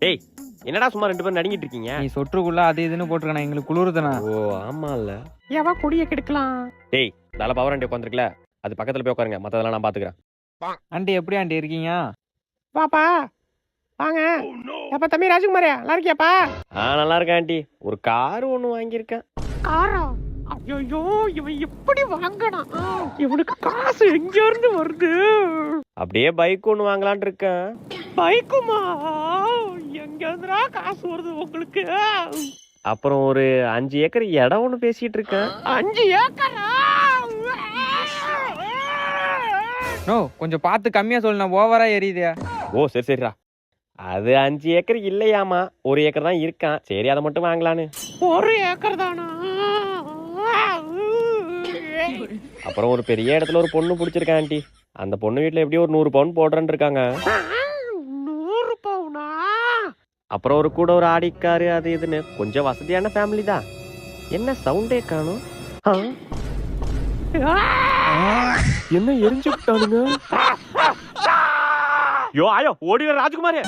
டேய் என்னடா சும்மா 2 பேரும் நடுங்கிட்டு இருக்கீங்க? நீ சொற்றுக்குள்ள அது இதுன்னு போட்டிருக்கணும், எங்களுக்கு குளிருதுண்ணா. ஓ ஆமால்ல. எவ கொடிய கெடுக்கலாம். டேய் நல்ல பவர் ஆண்டி உட்காந்துருக்கல, அது பக்கத்துல போய் உட்காருங்க, மத்ததெல்லாம் நான் பாத்துக்கிறேன். ஆண்டி எப்படி ஆண்டி இருக்கீங்க? பாப்பா வாங்க. எப்ப தம்பி ராஜ்குமாரே நல்லா இருக்கியாப்பா? நல்லா இருக்கேன் ஆண்டி. ஒரு கார் ஒண்ணு வாங்கியிருக்கேன். காரா? ஐயோ இவன் எப்படி வாங்கணும்? இவனுக்கு காசு எங்க இருந்து வருது? அப்படியே பைக் ஒண்ணு வாங்கலாம்னு இருக்கேன். பைக்குமா? எங்க இருந்துடா காசு வருது உங்களுக்கு? அப்புறம் ஒரு 5 ஏக்கர் இடம் ஒண்ணு பேசிட்டு இருக்கேன். 5 ஏக்கரா? நோ கொஞ்சம் பார்த்து கம்மியா சொல்லுண்ணா, ஓவரா எரியுது. ஓ சரி சரிடா. அது 5 ஏக்கர் இல்லையாமா, 1 ஏக்கர் தான் இருக்கான். சரி அதை மட்டும் வாங்கலான்னு. 1 ஏக்கர் தானா? அப்புறம் ஒரு பெரிய இடத்துல ஒரு பொண்ணு பிடிச்சிருக்கேன் ஆண்டி. அந்த பொண்ணு வீட்டுல எப்படியும் ஒரு 100 பவுன் போடுறேன்னு இருக்காங்க. 100 பவுனா? அப்புறம் ஒரு கூட ஒரு ஆடிக்காரு அது இதுன்னு கொஞ்சம் வசதியான ஃபேமிலி தான். என்ன சவுண்டே காணும்? என்ன எரிஞ்சு விட்டானுங்க? யோ ஆயோ ஓடிவ ராஜ்குமாரே.